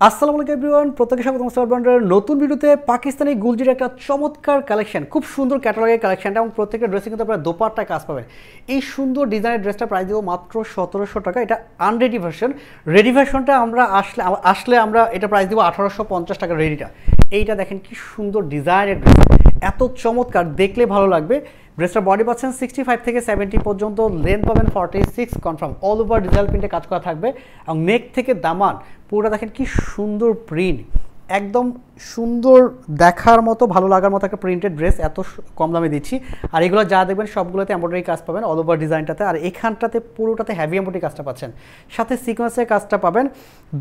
আসসালামু আলাইকুম এভরিওয়ান, প্রত্যেককে স্বাগত মোস্তাফা ব্র্যান্ডের নতুন ভিডিওতে। পাকিস্তানি গুলজির একটা চমৎকার কালেকশন, খুব সুন্দর ক্যাটালগের কালেকশনটা, এবং প্রত্যেকটা ড্রেসে কিন্তু আপনারা দোপাট্টায় কাজ পাবেন। এই সুন্দর ডিজাইনের ড্রেসটা প্রাইস দেবো মাত্র 1700 টাকা। এটা আনরেডি ভার্সন। রেডি ভার্সনটা আমরা আসলে আমরা এটা প্রাইস দেবো 1850 টাকা রেডিটা। এইটা দেখেন কি সুন্দর ডিজাইনের ড্রেস, এত চমৎকার, দেখলে ভালো লাগবে। ড্রেসটার বডি পাচ্ছেন 65 থেকে 70 পর্যন্ত, লেন্থ পাবেন 46 কনফার্ম, অল ওভার ডিজিটাল প্রিন্টে কাজ করা থাকবে। এবং নেক থেকে দামান পুরোটা দেখেন কি সুন্দর প্রিন্ট, একদম সুন্দর, দেখার মতো, ভালো লাগার মতো একটা প্রিন্টেড ড্রেস, এত কম দামে দিচ্ছি। আর এগুলো যা দেখবেন সবগুলোতে এমব্রয়ডারি কাজ পাবেন অল ওভার ডিজাইনটাতে, আর এখানটাতে পুরোটাতে হেভি এমব্রয়ডারি কাজটা পাচ্ছেন, সাথে সিকোয়েন্সের কাজটা পাবেন।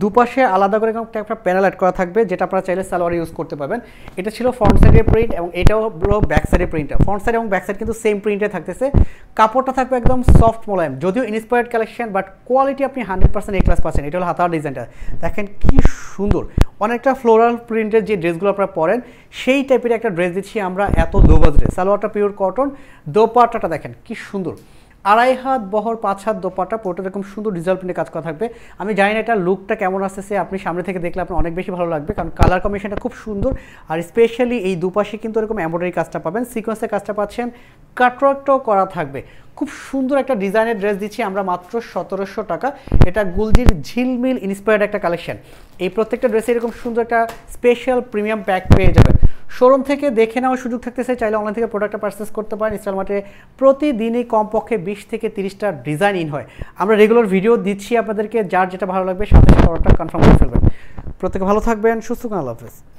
দুপাশে আলাদা করে একটা প্যানেল অ্যাড করা থাকবে, যেটা আপনারা চাইলে সালোয়ার ইউজ করতে পারবেন। এটা ছিল ফ্রন্ট সাইডের প্রিন্ট, এবং এটাও হলো ব্যাক সাইডের প্রিন্টটা। ফ্রন্ট সাইড এবং ব্যাক সাইড কিন্তু সেম প্রিন্টে থাকতেছে। কাপড়টা থাকবে একদম সফট মোলায়েম, যদিও ইন্সপায়ার্ড কালেকশন, বাট কোয়ালিটি আপনি 100% এ ক্লাস পাচ্ছেন। এটা হলো হাতার ডিজাইনটা, দেখেন কি সুন্দর, অনেকটা ফ্লোরাল প্রিন্টের যে ড্রেসগুলো আপনারা পরেন সেই টাইপের একটা ড্রেস দিচ্ছি আমরা, এত লো বাজেটে। সালোয়ারটা পিওর কটন, দোপাট্টাটা দেখেন কি সুন্দর, 2.5 হাত বহর 5 হাত দোপাট্টা, পুরোটা এরকম সুন্দর ডিজিটাল প্রিন্টে কাজ করা থাকবে। আমি জানি না এটা লুকটা কেমন আসতেছে, আপনি সামনে থেকে দেখলে আপনার অনেক বেশি ভালো লাগবে, কারণ কালার কম্বিনেশনটা খুব সুন্দর। আর স্পেশালি এই দুপাশে কিন্তু এরকম এমব্রয়ডারি কাজটা পাবেন, সিকোয়েন্সের কাজটা পাচ্ছেন, কাটওয়ার্কটাও করা থাকবে। খুব সুন্দর একটা ডিজাইনের ড্রেস দিচ্ছি আমরা মাত্র 1700 টাকা। এটা গুলজির ঝিলমিল ইন্সপায়ার্ড একটা কালেকশন। এই প্রত্যেকটা ড্রেসে এরকম সুন্দর একটা স্পেশাল প্রিমিয়াম প্যাক পেয়ে যাবেন। শোরুম থেকে দেখে নেওয়ার সুযোগ থাকতেছে, চাইলে অনলাইন থেকে প্রোডাক্টটা পারচেস করতে পারেন। স্টাইল মার্টে প্রতিদিনই কমপক্ষে 20 থেকে 30টা ডিজাইন ইন হয়। আমরা রেগুলার ভিডিও দিচ্ছি আপনাদেরকে, যার যেটা ভালো লাগবে সাথে সাথে অর্ডারটা কনফার্ম করে ফেলবেন। প্রত্যেকে ভালো থাকবেন, সুস্থ থাকবেন, আল্লাহ হাফেজ।